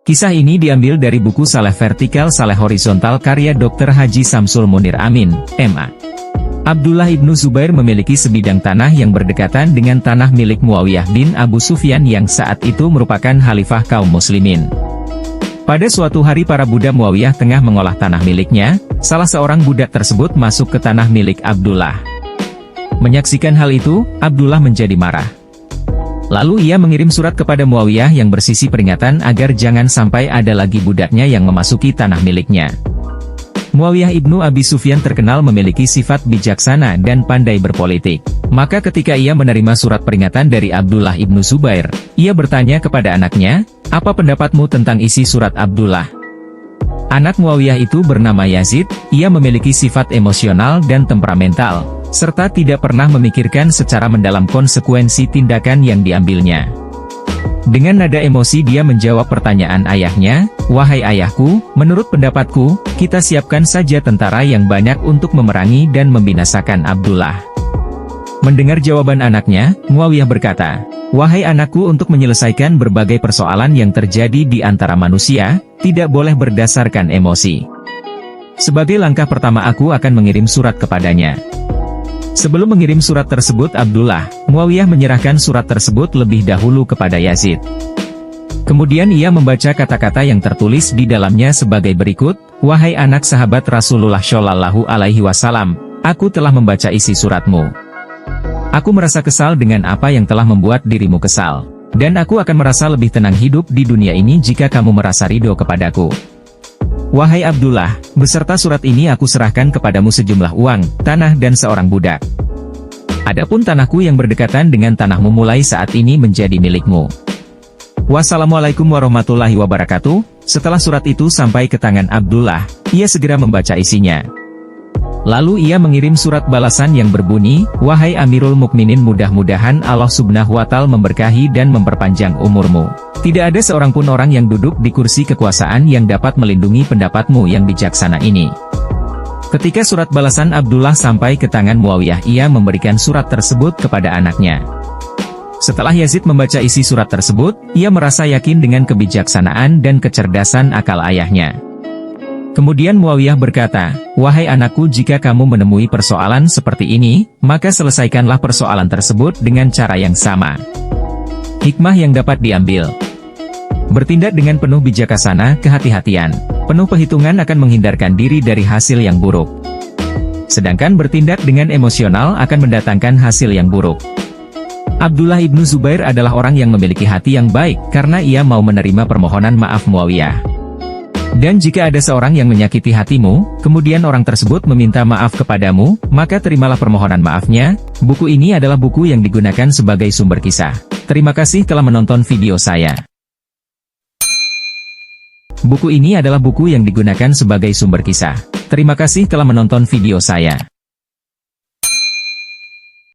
Kisah ini diambil dari buku Saleh Vertikal Saleh Horizontal karya Dr. Haji Samsul Munir Amin, M.A. Abdullah ibnu Zubair memiliki sebidang tanah yang berdekatan dengan tanah milik Muawiyah bin Abu Sufyan yang saat itu merupakan khalifah kaum muslimin. Pada suatu hari para budak Muawiyah tengah mengolah tanah miliknya, salah seorang budak tersebut masuk ke tanah milik Abdullah. Menyaksikan hal itu, Abdullah menjadi marah. Lalu ia mengirim surat kepada Muawiyah yang bersisi peringatan agar jangan sampai ada lagi budaknya yang memasuki tanah miliknya. Muawiyah ibnu Abi Sufyan terkenal memiliki sifat bijaksana dan pandai berpolitik. Maka ketika ia menerima surat peringatan dari Abdullah ibnu Zubair, ia bertanya kepada anaknya, "Apa pendapatmu tentang isi surat Abdullah?" Anak Muawiyah itu bernama Yazid, ia memiliki sifat emosional dan temperamental, serta tidak pernah memikirkan secara mendalam konsekuensi tindakan yang diambilnya. Dengan nada emosi dia menjawab pertanyaan ayahnya, "Wahai ayahku, menurut pendapatku, kita siapkan saja tentara yang banyak untuk memerangi dan membinasakan Abdullah." Mendengar jawaban anaknya, Muawiyah berkata, "Wahai anakku, untuk menyelesaikan berbagai persoalan yang terjadi di antara manusia, tidak boleh berdasarkan emosi. Sebagai langkah pertama aku akan mengirim surat kepadanya." Sebelum mengirim surat tersebut Abdullah, Muawiyah menyerahkan surat tersebut lebih dahulu kepada Yazid. Kemudian ia membaca kata-kata yang tertulis di dalamnya sebagai berikut, "Wahai anak sahabat Rasulullah Shallallahu Alaihi Wasallam, aku telah membaca isi suratmu. Aku merasa kesal dengan apa yang telah membuat dirimu kesal. Dan aku akan merasa lebih tenang hidup di dunia ini jika kamu merasa ridho kepadaku. Wahai Abdullah, beserta surat ini aku serahkan kepadamu sejumlah uang, tanah dan seorang budak. Adapun tanahku yang berdekatan dengan tanahmu mulai saat ini menjadi milikmu. Wassalamualaikum warahmatullahi wabarakatuh." Setelah surat itu sampai ke tangan Abdullah, ia segera membaca isinya. Lalu ia mengirim surat balasan yang berbunyi, "Wahai Amirul Mukminin, mudah-mudahan Allah Subhanahu wa Ta'ala memberkahi dan memperpanjang umurmu. Tidak ada seorang pun orang yang duduk di kursi kekuasaan yang dapat melindungi pendapatmu yang bijaksana ini." Ketika surat balasan Abdullah sampai ke tangan Muawiyah, ia memberikan surat tersebut kepada anaknya. Setelah Yazid membaca isi surat tersebut, ia merasa yakin dengan kebijaksanaan dan kecerdasan akal ayahnya. Kemudian Muawiyah berkata, "Wahai anakku, jika kamu menemui persoalan seperti ini, maka selesaikanlah persoalan tersebut dengan cara yang sama." Hikmah yang dapat diambil: bertindak dengan penuh bijaksana, kehati-hatian, penuh perhitungan akan menghindarkan diri dari hasil yang buruk. Sedangkan bertindak dengan emosional akan mendatangkan hasil yang buruk. Abdullah ibnu Zubair adalah orang yang memiliki hati yang baik, karena ia mau menerima permohonan maaf Muawiyah. Dan jika ada seorang yang menyakiti hatimu, kemudian orang tersebut meminta maaf kepadamu, maka terimalah permohonan maafnya. Buku ini adalah buku yang digunakan sebagai sumber kisah. Terima kasih telah menonton video saya. Buku ini adalah buku yang digunakan sebagai sumber kisah. Terima kasih telah menonton video saya.